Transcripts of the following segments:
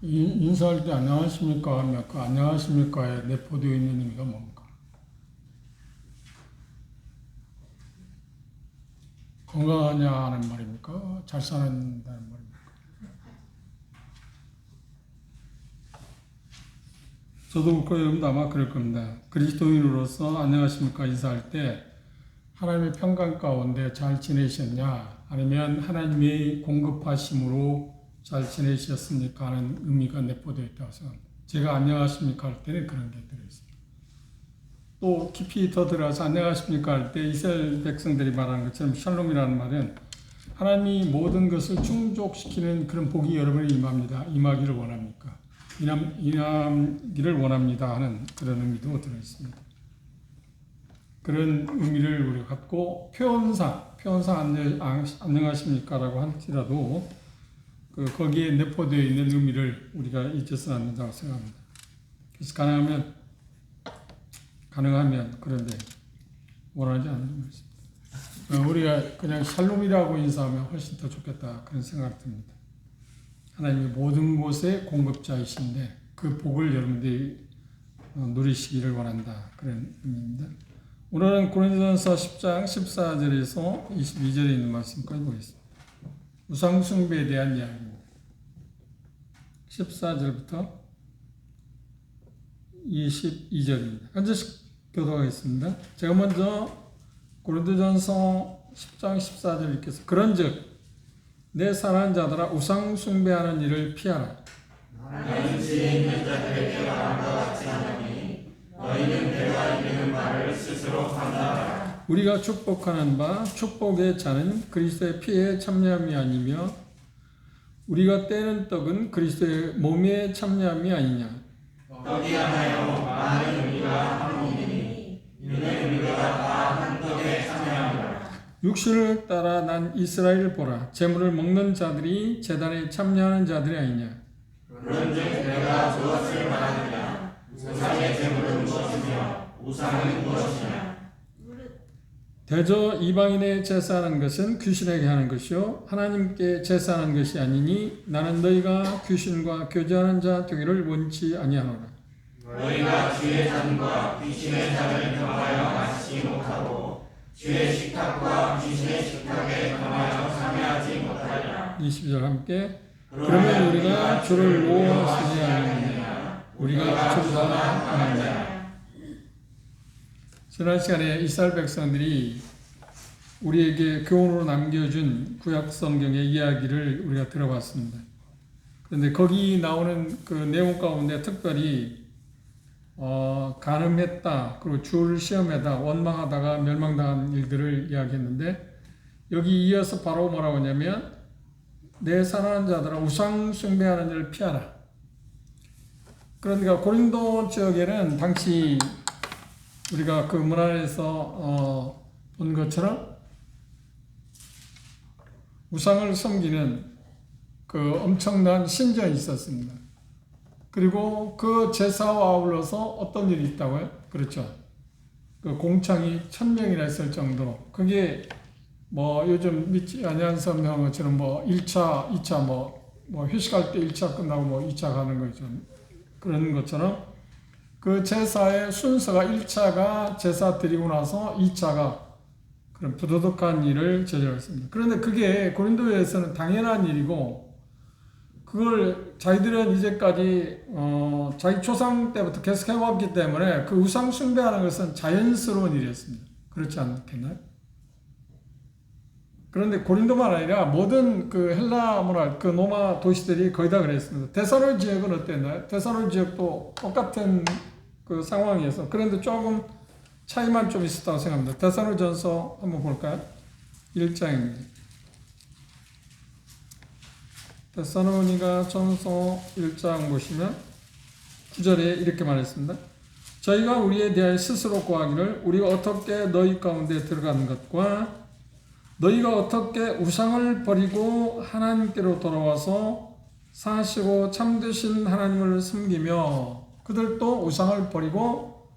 인사할 때 안녕하십니까 하면 그 안녕하십니까에 내포되어 있는 의미가 뭡니까? 건강하냐 하는 말입니까? 잘 사는다는 말입니까? 저도 그렇고 여러분도 아마 그럴 겁니다. 그리스도인으로서 안녕하십니까 인사할 때 하나님의 평강 가운데 잘 지내셨냐 아니면 하나님의 공급하심으로 잘 지내셨습니까 하는 의미가 내포되어 있다고 생각합니다. 제가 안녕하십니까 할 때는 그런 게 들어있습니다. 또 깊이 더 들어가서 안녕하십니까 할 때 이스라엘 백성들이 말하는 것처럼 샬롬이라는 말은 하나님이 모든 것을 충족시키는 그런 복이 여러분이 임하기를 원합니까? 임하기를 원합니다 하는 그런 의미도 들어있습니다. 그런 의미를 우리가 갖고 표현상 안녕하십니까 라고 할지라도 거기에 내포되어 있는 의미를 우리가 잊어서는 안 된다고 생각합니다. 그래서 가능하면 그런데 원하지 않는 것입니다. 우리가 그냥 샬롬이라고 인사하면 훨씬 더 좋겠다 그런 생각이 듭니다. 하나님이 모든 곳의 공급자이신데 그 복을 여러분들이 누리시기를 원한다 그런 의미입니다. 오늘은 고린도전서 10장 14절에서 22절에 있는 말씀까지 보겠습니다. 우상숭배에 대한 이야기입니다. 14절부터 22절입니다. 한 절씩 교독하겠습니다. 제가 먼저 고린도전서 10장 14절 읽겠습니다. 그런즉 내 사랑하는 자들아 우상숭배하는 일을 피하라. 나는 지혜 있는 자들의 피하는 것 같지 않으니 너희는 내가 이르는 말을 스스로 판단하라. 우리가 축복하는 바 축복의 잔은 그리스도의 피에 참여함이 아니며 우리가 떼는 떡은 그리스도의 몸에 참여함이 아니냐. 떡이 하나요 많은 우리가 한 몸이니 이는 우리가 다 한 떡에 참여함이라. 육신을 따라 난 이스라엘을 보라. 제물을 먹는 자들이 제단에 참여하는 자들이 아니냐. 그런즉 내가 무엇을 말하느냐. 우상의 제물은 무엇이며 우상은 무엇이냐. 대저 이방인의 제사하는 것은 귀신에게 하는 것이요 하나님께 제사하는 것이 아니니 나는 너희가 귀신과 교제하는 자 되기를 원치 아니하노라. 너희가 주의 잔과 귀신의 잔을 겸하여 마시지 못하고 주의 식탁과 귀신의 식탁에 겸하여 참여하지 못하리라. 20절 함께 그러면 우리가 주를 모험하시지 않느냐 우리가 주보다 강하냐. 지난 시간에 이스라엘 백성들이 우리에게 교훈으로 남겨준 구약 성경의 이야기를 우리가 들어봤습니다. 그런데 거기 나오는 그 내용 가운데 특별히 간음했다, 그리고 주를 시험하다, 원망하다가 멸망당한 일들을 이야기했는데 여기 이어서 바로 뭐라고 하냐면 내 사랑하는 자들아 우상 숭배하는 일을 피하라. 그러니까 고린도 지역에는 당시 우리가 그 문안에서 본 것처럼 우상을 섬기는 그 엄청난 신전이 있었습니다. 그리고 그 제사와 아울러서 어떤 일이 있다고요? 그렇죠. 그 공창이 1000명이나 있을 정도로 그게 뭐 요즘 믿지 아니한 성경처럼 뭐 1차, 2차 뭐 휴식할 때 1차 끝나고 뭐 2차 가는 거죠. 그런 것처럼 그 제사의 순서가 1차가 제사 드리고 나서 2차가 그런 부도덕한 일을 저질렀습니다. 그런데 그게 고린도에서는 당연한 일이고 그걸 자기들은 이제까지 자기 조상 때부터 계속 해왔기 때문에 그 우상 숭배하는 것은 자연스러운 일이었습니다. 그렇지 않겠나요? 그런데 고린도만 아니라 모든 그 헬라 문화, 그 로마 도시들이 거의 다 그랬습니다. 데살로 지역은 어땠나요? 데살로 지역도 똑같은 그 상황이어서 그런데 조금 차이만 좀 있었다고 생각합니다. 데살로전서 한번 볼까요? 1장입니다. 데살로니가 전서 1장 보시면 9절에 이렇게 말했습니다. 저희가 우리에 대하여 스스로 고하기를 우리가 어떻게 너희 가운데 들어가는 것과 너희가 어떻게 우상을 버리고 하나님께로 돌아와서 사시고 참되신 하나님을 섬기며 그들도 우상을 버리고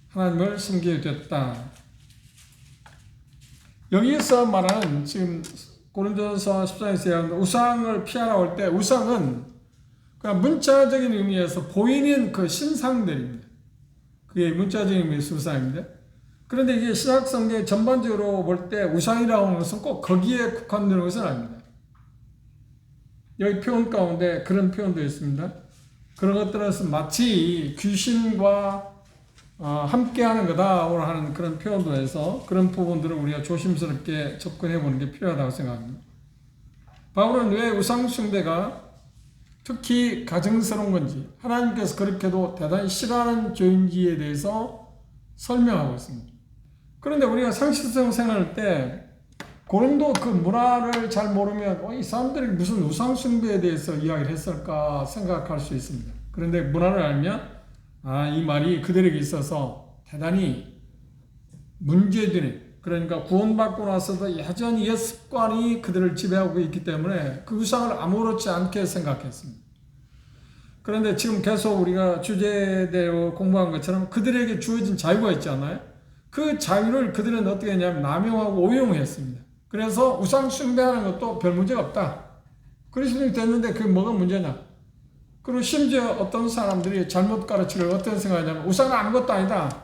하나님을 섬기게 됐다. 여기에서 말하는 지금 고린도전서 10장에서 우상을 피하라고 할 때 우상은 그러니까 문자적인 의미에서 보이는 그 신상들입니다. 그게 문자적인 의미에서 우상입니다. 그런데 이게 신약 성경 전반적으로 볼 때 우상이라고 하는 것은 꼭 거기에 국한되는 것은 아닙니다. 여기 표현 가운데 그런 표현도 있습니다. 그런 것들은 마치 귀신과 함께하는 거다 하는 그런 표현도 해서 그런 부분들을 우리가 조심스럽게 접근해 보는 게 필요하다고 생각합니다. 바울은 왜 우상 숭배가 특히 가증스러운 건지 하나님께서 그렇게도 대단히 싫어하는 죄인지에 대해서 설명하고 있습니다. 그런데 우리가 상식적 생활할 때 고린도 그 문화를 잘 모르면 이 사람들이 무슨 우상 숭배에 대해서 이야기를 했을까 생각할 수 있습니다. 그런데 문화를 알면 이 말이 그들에게 있어서 대단히 문제되는, 그러니까 구원받고 나서도 여전히 옛 습관이 그들을 지배하고 있기 때문에 그 우상을 아무렇지 않게 생각했습니다. 그런데 지금 계속 우리가 주제대로 공부한 것처럼 그들에게 주어진 자유가 있잖아요. 그 자유를 그들은 어떻게 했냐면 남용하고 오용했습니다. 그래서 우상 숭배하는 것도 별 문제가 없다. 그리스도인이 됐는데 그게 뭐가 문제냐. 그리고 심지어 어떤 사람들이 잘못 가르치려고 어떤 생각하냐면 우상은 아무것도 아니다.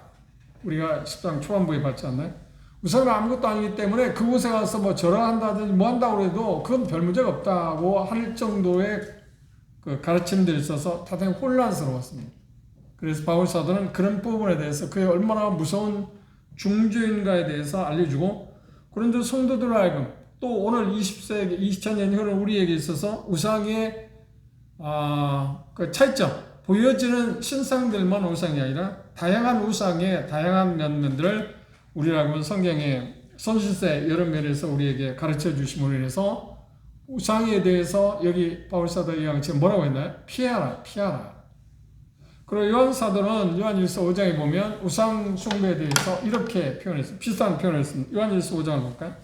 우리가 10장 초반부에 봤지 않나요? 우상은 아무것도 아니기 때문에 그곳에 가서 뭐 절하한다든지 뭐 한다고 해도 그건 별 문제가 없다고 할 정도의 그 가르침들이 있어서 다들 혼란스러웠습니다. 그래서 바울 사도는 그런 부분에 대해서 그게 얼마나 무서운 중죄인가에 대해서 알려주고 고린도 성도들 하여금 또 오늘 20세기 2000년 흐른 우리에게 있어서 우상의 그 차이점, 보여지는 신상들만 우상이 아니라 다양한 우상의 다양한 면들을 우리라고 성경의 선실세 여러 면에서 우리에게 가르쳐 주심으로 인해서 우상에 대해서 여기 바울사도 이야기 지금 뭐라고 했나요? 피하라. 그리고 요한사도는 요한일서 5장에 보면 우상 숭배에 대해서 이렇게 표현했습니다. 비슷한 표현을 했습니다. 요한일서 5장을 볼까요?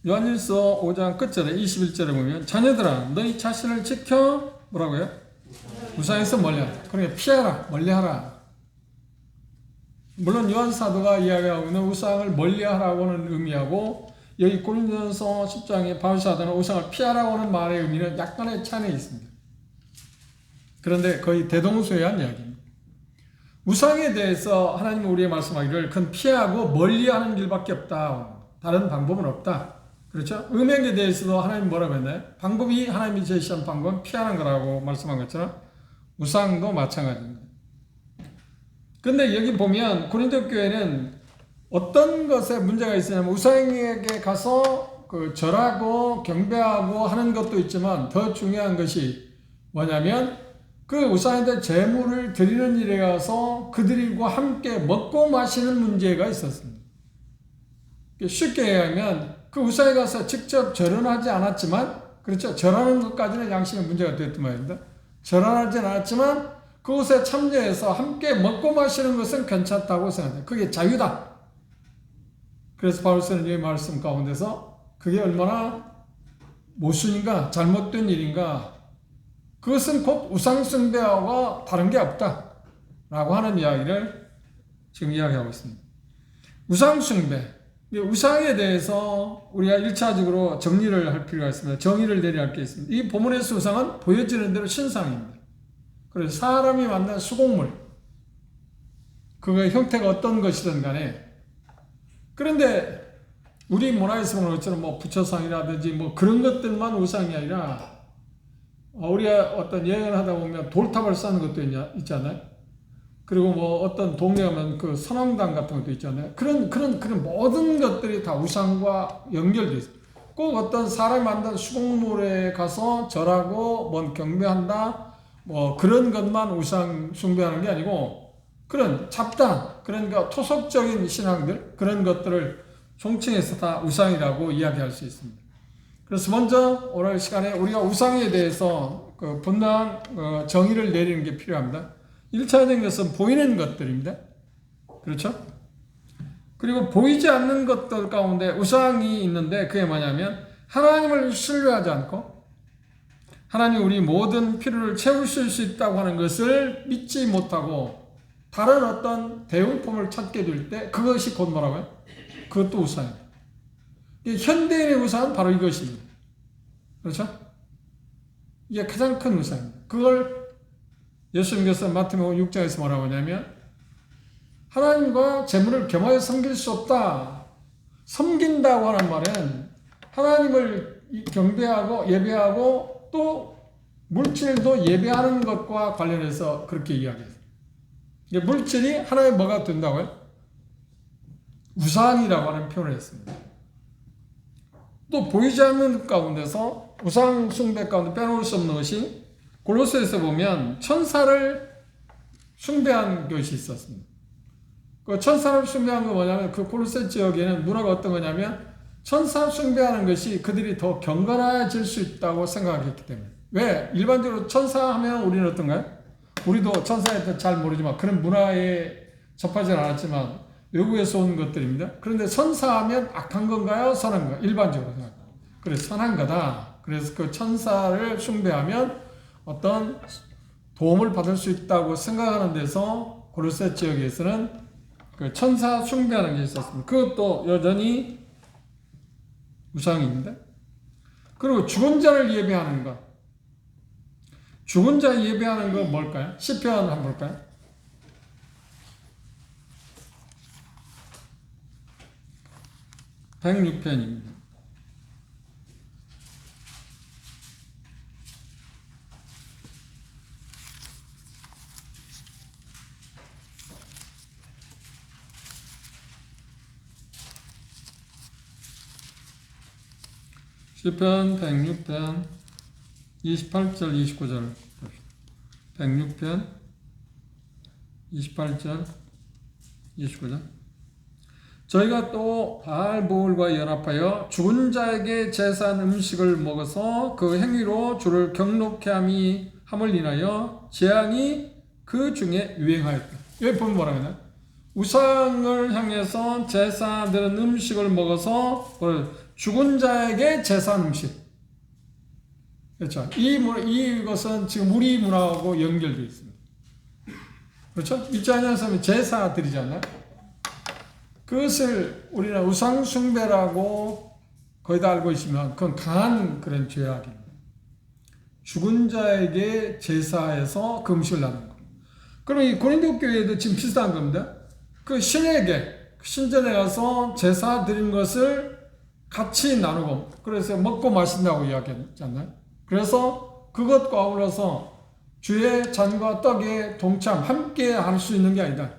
요한일서 5장 끝절에 21절에 보면 자녀들아 너희 자신을 지켜 뭐라고요? 우상에서 멀리하라. 그러니까 피하라, 멀리하라. 물론 요한사도가 이야기하고 있는 우상을 멀리하라고는 의미하고 여기 고린도전서 10장에 바울사도는 우상을 피하라고 하는 말의 의미는 약간의 차이가 있습니다. 그런데 거의 대동소이한 이야기입니다. 우상에 대해서 하나님은 우리의 말씀하기를 그건 피하고 멀리하는 길밖에 없다. 다른 방법은 없다. 그렇죠? 음행에 대해서도 하나님 뭐라고 했나요? 방법이 하나님이 제시한 방법은 피하는 거라고 말씀한 것처럼 우상도 마찬가지입니다. 근데 여기 보면 고린도 교회는 어떤 것에 문제가 있으냐면 우상에게 가서 그 절하고 경배하고 하는 것도 있지만 더 중요한 것이 뭐냐면 그 우상에다 제물을 드리는 일에 가서 그들과 함께 먹고 마시는 문제가 있었습니다. 쉽게 얘기하면 그 우상에 가서 직접 절은 하지 않았지만, 그렇죠? 절하는 것까지는 양심의 문제가 되었단 말입니다. 절하지 않았지만 그곳에 참여해서 함께 먹고 마시는 것은 괜찮다고 생각해요. 그게 자유다. 그래서 바울서는 이 말씀 가운데서 그게 얼마나 모순인가, 잘못된 일인가, 그것은 곧 우상숭배와 다른 게 없다 라고 하는 이야기를 지금 이야기하고 있습니다. 우상숭배, 우상에 대해서 우리가 1차적으로 정리를 할 필요가 있습니다. 정의를 내려야 할 게 있습니다. 이 본문에서 우상은 보여지는 대로 신상입니다. 그래서 사람이 만든 수곡물, 그거의 형태가 어떤 것이든 간에, 그런데 우리 문화에서 보는 것처럼 뭐 부처상이라든지 뭐 그런 것들만 우상이 아니라 우리가 어떤 여행을 하다 보면 돌탑을 쌓는 것도 있잖아요. 그리고 뭐 어떤 동네 가면 그 선왕당 같은 것도 있잖아요. 그런 모든 것들이 다 우상과 연결되어 있어요. 꼭 어떤 사람이 만든 수곡물에 가서 절하고 뭔 경배한다, 뭐 그런 것만 우상 숭배하는 게 아니고 그런 잡다한, 그러니까 토속적인 신앙들, 그런 것들을 총칭해서 다 우상이라고 이야기할 수 있습니다. 그래서 먼저 오늘 시간에 우리가 우상에 대해서 그 분명한 정의를 내리는 게 필요합니다. 1차적인 것은 보이는 것들입니다. 그렇죠? 그리고 보이지 않는 것들 가운데 우상이 있는데 그게 뭐냐면 하나님을 신뢰하지 않고 하나님 우리 모든 필요를 채우실 수 있다고 하는 것을 믿지 못하고 다른 어떤 대용품을 찾게 될 때 그것이 곧 뭐라고요? 그것도 우상입니다. 현대인의 우상은 바로 이것입니다. 그렇죠? 이게 가장 큰 우상입니다. 그걸 예수님께서 마태복음 6장에서 뭐라고 하냐면 하나님과 재물을 겸하여 섬길 수 없다. 섬긴다고 하는 말은 하나님을 경배하고 예배하고 또 물질도 예배하는 것과 관련해서 그렇게 이야기해요. 물질이 하나의 뭐가 된다고요? 우상이라고 하는 표현을 했습니다. 또 보이지 않는 가운데서 우상 숭배 가운데 빼놓을 수 없는 것이 골로새에서 보면 천사를 숭배한 것이 있었습니다. 그 천사를 숭배한 건 뭐냐면 그 골로새 지역에는 문화가 어떤 거냐면 천사 숭배하는 것이 그들이 더 경건해질 수 있다고 생각했기 때문에. 왜? 일반적으로 천사 하면 우리는 어떤가요? 우리도 천사에 대해 잘 모르지만 그런 문화에 접하지 않았지만 외국에서 온 것들입니다. 그런데 천사하면 악한 건가요? 선한 건가요? 일반적으로 생각합니다. 그래서 선한 거다. 그래서 그 천사를 숭배하면 어떤 도움을 받을 수 있다고 생각하는 데서 골로새 지역에서는 그 천사 숭배하는 게 있었습니다. 그것도 여전히 우상입니다. 그리고 죽은 자를 예배하는 것. 죽은 자 예배하는 건 뭘까요? 시편 한번 볼까요? (106편입니다) 시편 106편 28절 29절 106편 28절 29절 저희가 또 바알보울과 연합하여 죽은 자에게 제사한 음식을 먹어서 그 행위로 주를 경록케 함을 인하여 재앙이 그 중에 유행하였다. 여기 보면 뭐라고 하냐? 우상을 향해서 제사드린 음식을 먹어서 죽은 자에게 제사한 음식. 그렇죠? 이것은 지금 우리 문화하고 연결되어 있습니다. 그렇죠? 믿지 않는 사람이 제사 드리잖아요. 그것을 우리는 우상숭배라고 거의 다 알고 있으면 그건 강한 그런 죄악입니다. 죽은 자에게 제사해서 그 음식을 나누는 겁니다. 그럼 이 고린도 교회도 지금 비슷한 겁니다. 그 신에게 신전에 가서 제사 드린 것을 같이 나누고 그래서 먹고 마신다고 이야기했잖아요. 그래서 그것과 아울러서 주의 잔과 떡에 동참 함께 할 수 있는 게 아니다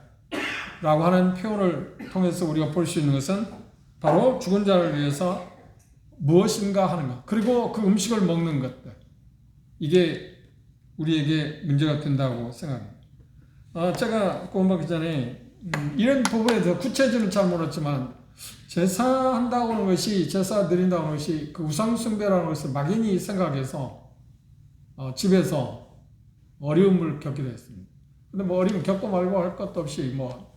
라고 하는 표현을 통해서 우리가 볼 수 있는 것은 바로 죽은 자를 위해서 무엇인가 하는 것, 그리고 그 음식을 먹는 것들, 이게 우리에게 문제가 된다고 생각합니다. 제가 공부하기 전에 이런 부분에 대해서 구체적으로 잘 몰랐지만 제사한다고 하는 것이, 제사 드린다고 하는 것이 그 우상숭배라는 것을 막연히 생각해서 집에서 어려움을 겪기도 했습니다. 근데 뭐 어려움 겪고 말고 할 것도 없이 뭐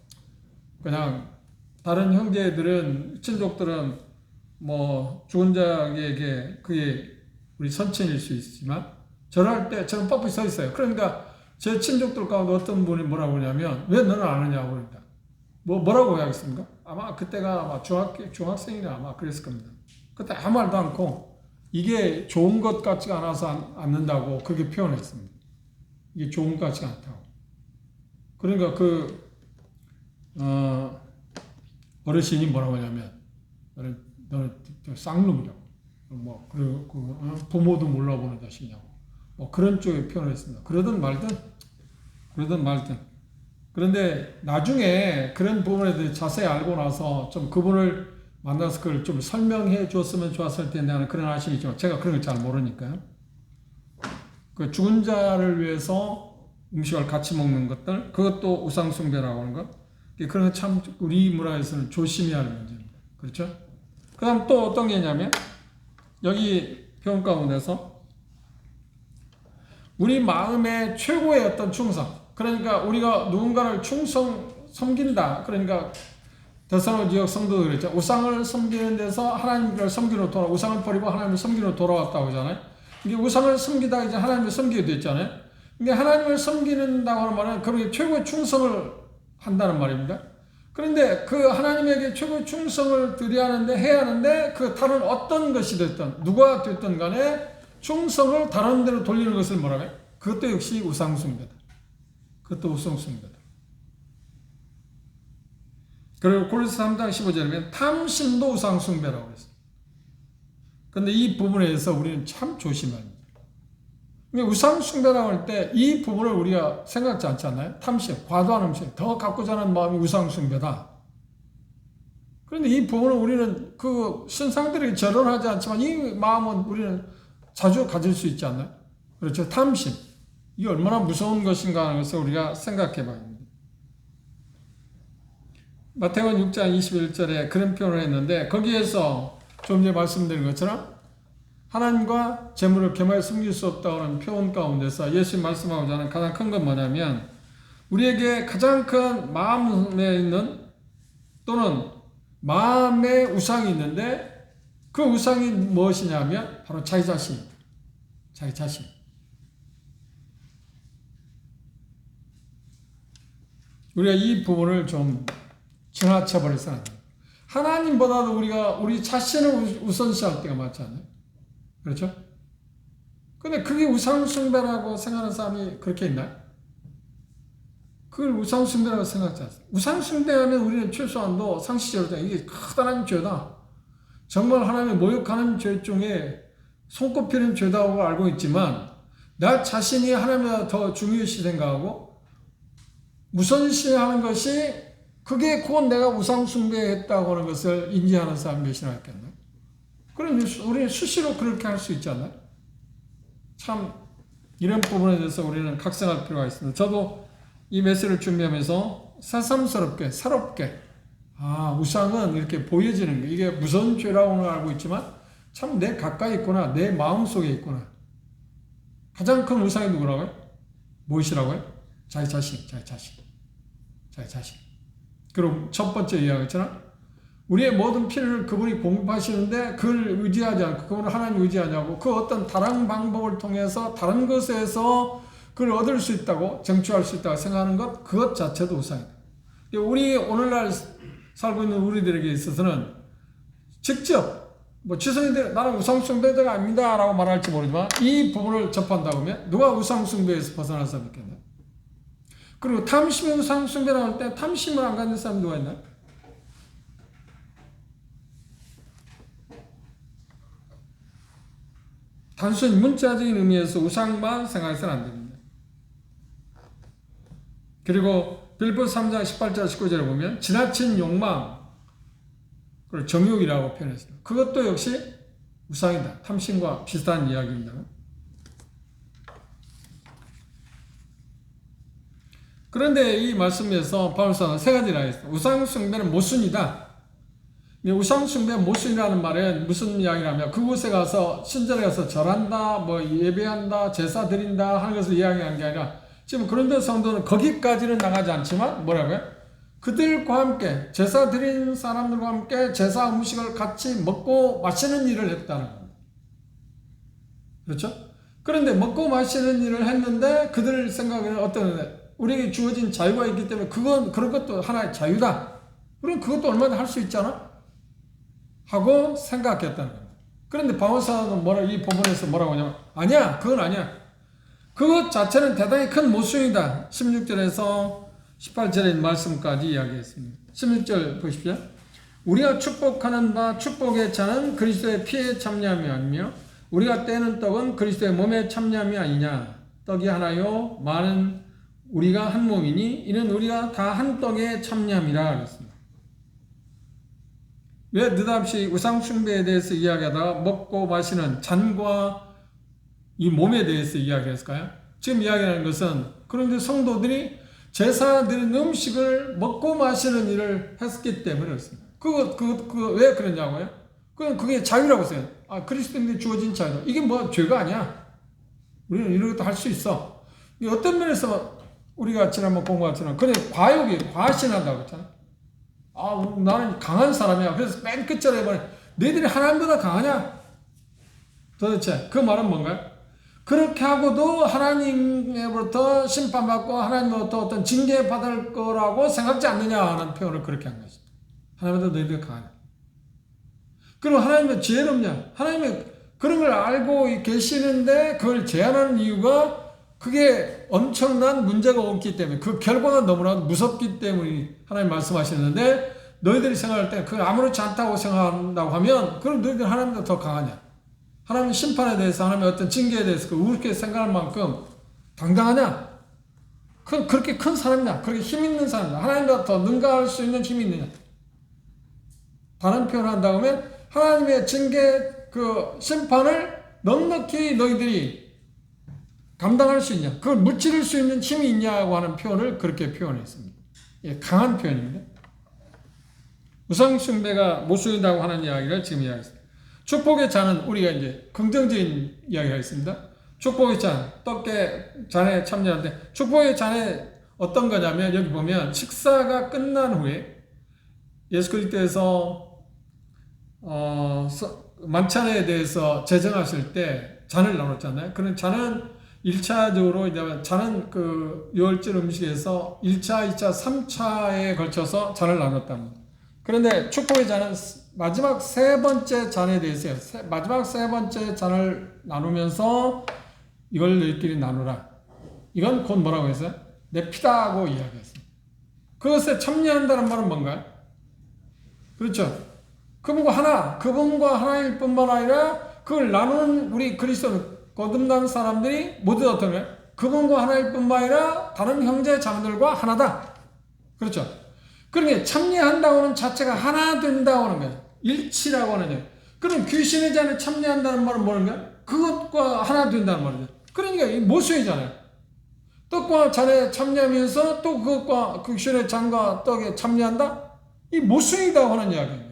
그냥 다른 형제들은, 친족들은 뭐 죽은 자에게 그게 우리 선친일 수 있지만 저를 할 때 저는 뻣뻣이 서 있어요. 그러니까 제 친족들 가운데 어떤 분이 뭐라고 하냐면 왜 너는 안 하냐고 그런다. 뭐라고 해야겠습니까? 아마 그때가 아마 중학생이나 아마 그랬을 겁니다. 그때 아무 말도 않고 이게 좋은 것 같지가 않아서 않는다고 그렇게 표현했습니다. 이게 좋은 것 같지가 않다고. 그러니까 어르신이 뭐라고 하냐면 너는 쌍놈이라고. 뭐 그리고 부모도 몰라보는 자식이냐고. 뭐 그런 쪽의 표현을 했습니다. 그러든 말든. 그런데 나중에 그런 부분에 대해 자세히 알고 나서 좀 그분을 만나서 그걸 좀 설명해 줬으면 좋았을 텐데 하는 그런 아쉬움이 있지만 제가 그런 걸 잘 모르니까요. 그 죽은 자를 위해서 음식을 같이 먹는 것들, 그것도 우상숭배라고 하는 것. 그런 거 참 우리 문화에서는 조심해야 할 문제입니다. 그렇죠? 그 다음 또 어떤 게 있냐면 여기 표현 가운데서 우리 마음의 최고의 어떤 충성, 그러니까 우리가 누군가를 섬긴다. 그러니까 데살로니가 지역 성도들 그랬죠. 우상을 섬기는 데서 하나님을 섬기러 우상을 버리고 하나님을 섬기러 돌아왔다고 하잖아요. 이게 우상을 섬기다 이제 하나님을 섬기게 됐잖아요. 근데 하나님을 섬기는다고 하는 말은 그분이 최고의 충성을 한다는 말입니다. 그런데 그 하나님에게 최고의 충성을 드려야 하는데, 해야 하는데, 그 다른 어떤 것이 됐든, 누가 됐든 간에 충성을 다른 데로 돌리는 것을 뭐라고 해요? 그것도 역시 우상숭배다. 그것도 우상숭배다. 그리고 골로새 3장 15절에 보면 탐심도 우상숭배라고 그랬어요. 그런데 이 부분에 대해서 우리는 참 조심해야 합니다. 우상숭배라고 할 때 이 부분을 우리가 생각지 않지 않나요? 탐심, 과도한 음식, 더 갖고자 하는 마음이 우상숭배다. 그런데 이 부분은 우리는 그 신상들에게 절언하지 않지만 이 마음은 우리는 자주 가질 수 있지 않나요? 그렇죠. 탐심. 이게 얼마나 무서운 것인가 하는 것을 우리가 생각해 봐야 합니다. 마태복음 6장 21절에 그런 표현을 했는데 거기에서 좀 전에 말씀드린 것처럼 하나님과 재물을 겸하여 숨길 수 없다는 표현 가운데서 예수님 말씀하고자 하는 가장 큰 건 뭐냐면 우리에게 가장 큰 마음에 있는 또는 마음의 우상이 있는데 그 우상이 무엇이냐면 바로 자기 자신입니다. 자기 자신. 우리가 이 부분을 좀 지나쳐버려서는 안 돼요. 하나님보다도 우리가 우리 자신을 우선시할 때가 많지 않아요? 그렇죠? 근데 그게 우상숭배라고 생각하는 사람이 그렇게 있나요? 그걸 우상숭배라고 생각하지 않습니다. 우상숭배하면 우리는 최소한도 상식적으로 이게 커다란 죄다. 정말 하나님을 모욕하는 죄 중에 손꼽히는 죄다고 알고 있지만 나 자신이 하나님보다 더 중요시 생각하고 우선시하는 것이 그게 곧 내가 우상숭배했다고 하는 것을 인지하는 사람이 몇이나 있겠나요? 그럼 우리는 수시로 그렇게 할 수 있지 않나요? 참 이런 부분에 대해서 우리는 각성할 필요가 있습니다. 저도 이 메시지를 준비하면서 새삼스럽게 새롭게 우상은 이렇게 보여지는 거 이게 무서운 죄라고는 알고 있지만 참 내 가까이 있구나 내 마음속에 있구나. 가장 큰 우상이 누구라고요? 무엇이라고요? 자기 자신. 그리고 첫 번째 이야기처럼 우리의 모든 필요를 그분이 공급하시는데 그걸 의지하지 않고 그분을 하나님 의지하냐고 그 어떤 다른 방법을 통해서 다른 것에서 그걸 얻을 수 있다고 정취할 수 있다고 생각하는 것 그것 자체도 우상이다. 우리 오늘날 살고 있는 우리들에게 있어서는 직접 지성인들 나는 우상숭배자가 아닙니다 라고 말할지 모르지만 이 부분을 접한다고 하면 누가 우상숭배에서 벗어날 사람이 있겠나요? 그리고 탐심의 우상숭배라고 할 때 탐심을 안 갖는 사람이 누가 있나요? 단순히 문자적인 의미에서 우상만 생각해서는 안 됩니다. 그리고 빌보스 3장 18절 19절에 보면 지나친 욕망 그리고 정욕이라고 표현했습니다. 그것도 역시 우상이다. 탐심과 비슷한 이야기입니다. 그런데 이 말씀에서 바울사는 세 가지나 했습니다. 우상숭배는 모순이다. 우상숭배 모순이라는 말은 무슨 이야기냐면 그곳에 가서 신전에 가서 절한다, 예배한다, 제사 드린다 하는 것을 이야기하는 게 아니라 지금 고린도 성도는 거기까지는 나가지 않지만 뭐라고요? 그들과 함께 제사 드린 사람들과 함께 제사 음식을 같이 먹고 마시는 일을 했다는 겁니다. 그렇죠? 그런데 먹고 마시는 일을 했는데 그들 생각에는 어떤 우리에게 주어진 자유가 있기 때문에 그런 것도 하나의 자유다. 그럼 그것도 얼마나 할 수 있잖아? 하고 생각했다는 겁니다. 그런데 바울사는 이 본문에서 뭐라고 하냐면 아니야, 그건 아니야. 그것 자체는 대단히 큰 모순이다. 16절에서 18절의 말씀까지 이야기했습니다. 16절 보십시오. 우리가 축복하는 바 축복의 차는 그리스도의 피에 참여함이 아니며 우리가 떼는 떡은 그리스도의 몸에 참여함이 아니냐. 떡이 하나요 많은 우리가 한 몸이니 이는 우리가 다 한 떡에 참여함이라 그랬습니다. 왜 느닷없이 우상숭배에 대해서 이야기하다가 먹고 마시는 잔과 이 몸에 대해서 이야기했을까요? 지금 이야기하는 것은 그런데 성도들이 제사 드린 음식을 먹고 마시는 일을 했기 때문에 그렇습니다. 왜 그러냐고요? 그게 자유라고 생각해요. 그리스도인들이 주어진 자유다. 이게 죄가 아니야. 우리는 이런 것도 할 수 있어. 어떤 면에서 우리가 지난번 공부했잖아. 그래, 과신한다고 했잖아. 나는 강한 사람이야. 그래서 맨 끝절에 너희들이 하나님보다 강하냐? 도대체 그 말은 뭔가요? 그렇게 하고도 하나님으로부터 심판받고 하나님으로부터 어떤 징계받을 거라고 생각지 않느냐 하는 표현을 그렇게 한 것입니다. 하나님보다 너희들 강하냐. 그리고 하나님의 지혜롭냐. 하나님의 그런 걸 알고 계시는데 그걸 제한하는 이유가 그게 엄청난 문제가 없기 때문에 그 결과가 너무나 무섭기 때문에 하나님 말씀하시는데 너희들이 생각할 때 그걸 아무렇지 않다고 생각한다고 하면 그럼 너희들 하나님보다 더 강하냐. 하나님의 심판에 대해서 하나님의 어떤 징계에 대해서 그렇게 생각할 만큼 당당하냐? 그렇게 큰 사람이냐? 그렇게 힘 있는 사람이냐? 하나님보다 더 능가할 수 있는 힘이 있느냐? 다른 표현을 한다고 하면 하나님의 징계 그 심판을 넉넉히 너희들이 감당할 수 있냐? 그걸 무찌를 수 있는 힘이 있냐고 하는 표현을 그렇게 표현했습니다. 예, 강한 표현입니다. 우상숭배가 모순이라고 하는 이야기를 지금 이야기했습니다. 축복의 잔은 우리가 이제 긍정적인 이야기를 하겠습니다. 축복의 잔, 떡게 잔에 참여하는데 축복의 잔에 어떤 거냐면 여기 보면 식사가 끝난 후에 예수 그리스도에서 만찬에 대해서 제정하실 때 잔을 나눴잖아요. 그런 잔은 1차적으로 이제 잔은 그 유월절 음식에서 1차, 2차, 3차에 걸쳐서 잔을 나눴답니다. 그런데 축복의 잔은 마지막 세 번째 잔에 대해서요. 마지막 세 번째 잔을 나누면서 이걸 너희끼리 나누라. 이건 곧 뭐라고 했어요? 내 피다고 이야기했어요. 그것에 참여한다는 말은 뭔가요? 그렇죠. 그분과 하나일 뿐만 아니라 그걸 나누는 우리 그리스도 거듭난 사람들이 모두 어떤 거예요? 그분과 하나일 뿐만 아니라 다른 형제 자매들과 하나다. 그렇죠. 그러니까 참여한다고는 자체가 하나 된다고 하는 거예요. 일치라고 하는 거예요. 그럼 귀신의 잔에 참여한다는 말은 뭐는가? 그것과 하나 된다는 말이죠. 그러니까 이 모순이잖아요. 떡과 잔에 참여하면서 또 그것과 귀신의 잔과 떡에 참여한다? 이 모순이라고 하는 이야기예요.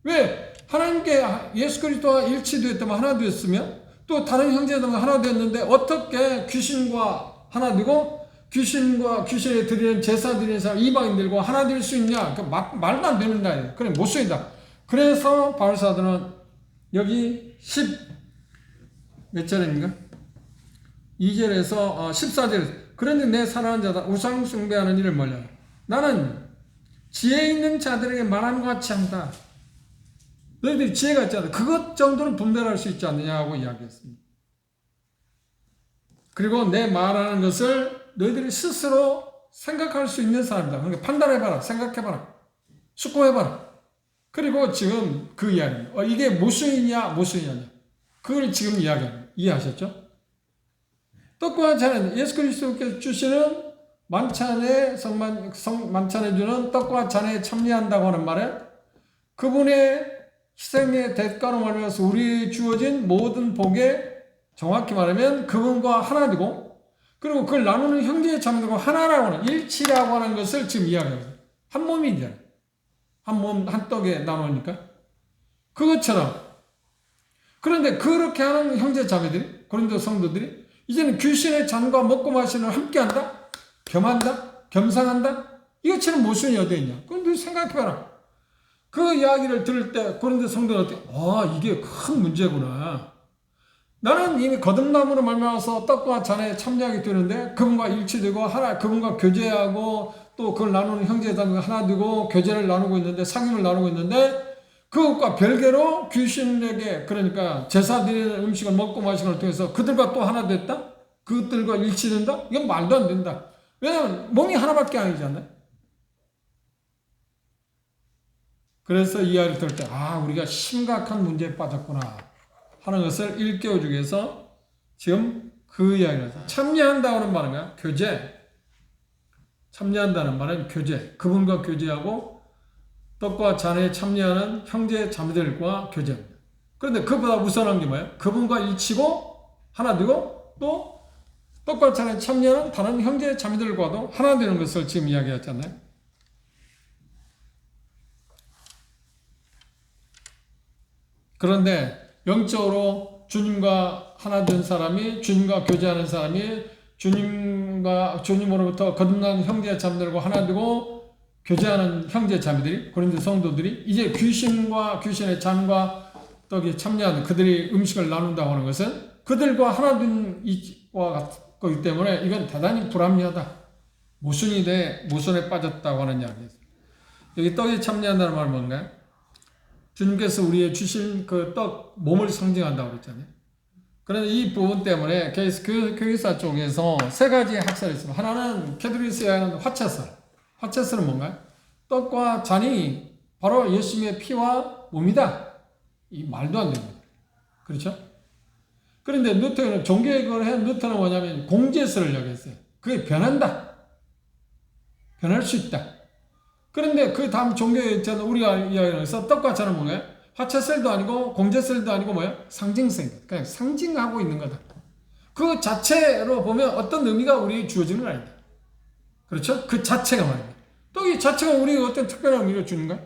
왜? 하나님께 예수 그리스도와 일치되었다면 하나 되었으면 또 다른 형제들과 하나 되었는데 어떻게 귀신과 하나 되고 귀신과 귀신에 드리는 제사 드리는 사람 이방인들과 하나 될 수 있냐? 말도 안 되는 거예요. 그래 모순이다. 그래서 바울사도는 여기 10몇 절입니까? 2절에서 14절 그런데 내 사랑하는 자다 우상 숭배하는 일을 멀려 나는 지혜 있는 자들에게 말함과 같이 한다. 너희들이 지혜가 있잖아. 그것 정도는 분별할 수 있지 않느냐고 이야기했습니다. 그리고 내 말하는 것을 너희들이 스스로 생각할 수 있는 사람이다. 그러니까 판단해봐라. 생각해봐라. 숙고해봐라. 그리고 지금 그 이야기입니다. 이게 모순이냐 모순이냐 그걸 지금 이야기합니다. 이해하셨죠? 떡과 잔은 예수 그리스도께서 주시는 만찬에 만찬해 주는 떡과 잔에 참여한다고 하는 말은 그분의 희생의 대가로 말하면서 우리 주어진 모든 복에 정확히 말하면 그분과 하나 되고 그리고 그걸 나누는 형제의 자매들과 하나라고 하는 일치라고 하는 것을 지금 이야기합니다. 한 몸이잖아요. 한 몸, 한 떡에 나누니까. 그것처럼. 그런데 그렇게 하는 형제 자매들이, 고린도 성도들이, 이제는 귀신의 잔과 먹고 마시는 함께 한다? 겸한다? 겸상한다? 이것처럼 모순이 어디에 있냐? 그럼 너 생각해봐라. 그 이야기를 들을 때, 고린도 성도는 어떻게, 이게 큰 문제구나. 나는 이미 거듭남으로 말미암아서 떡과 잔에 참여하게 되는데, 그분과 일치되고, 그분과 교제하고, 또 그걸 나누는 형제자매가 하나 되고 교제를 나누고 있는데 사귐을 나누고 있는데 그것과 별개로 귀신에게 그러니까 제사 드리는 음식을 먹고 마시는 걸 통해서 그들과 또 하나 됐다? 그것들과 일치된다? 이건 말도 안 된다. 왜냐하면 몸이 하나밖에 아니잖아요. 그래서 이 이야기를 들을 때 우리가 심각한 문제에 빠졌구나 하는 것을 일깨워주기 위해서 지금 그 이야기를 해서 참여한다는 말은 뭐야? 교제. 참여한다는 말은 교제, 그분과 교제하고 떡과 잔에 참여하는 형제 자매들과 교제합니다. 그런데 그보다 우선한 게 뭐예요? 그분과 일치고 하나 되고 또 떡과 잔에 참여하는 다른 형제 자매들과도 하나 되는 것을 지금 이야기했잖아요. 그런데 영적으로 주님과 하나 된 사람이 주님과 교제하는 사람이 주님으로부터 거듭난 형제 자매들과 하나 되고 교제하는 형제 자매들이 고린도 성도들이 이제 귀신의 잔과 떡에 참여하는 그들이 음식을 나눈다고 하는 것은 그들과 하나 된 이와 같기 때문에 이건 대단히 불합리하다. 모순에 빠졌다고 하는 이야기예요. 여기 떡에 참여한다는 말은 뭔가요? 주님께서 우리의 주신 그 떡, 몸을 상징한다고 그랬잖아요. 그런데 이 부분 때문에 그 교회사 쪽에서 세 가지 학설이 있습니다. 하나는 캐톨릭에 하는 화채설. 화채설은 뭔가요? 떡과 잔이 바로 예수님의 피와 몸이다. 이 말도 안 됩니다. 그렇죠? 그런데 루터는 종교개혁을 한 루터는 뭐냐면 공제설을 여겼어요. 그게 변한다. 변할 수 있다. 그런데 그 다음 종교개혁자는 우리가 이야기해서 떡과 잔은 뭔가요? 화채설도 아니고 공제설도 아니고 뭐예요? 상징성. 그냥 상징하고 있는 거다. 그 자체로 보면 어떤 의미가 우리에게 주어지는 건 아니다. 그렇죠? 그 자체가 말입니다. 떡이 자체가 우리에게 어떤 특별한 의미를 주는가?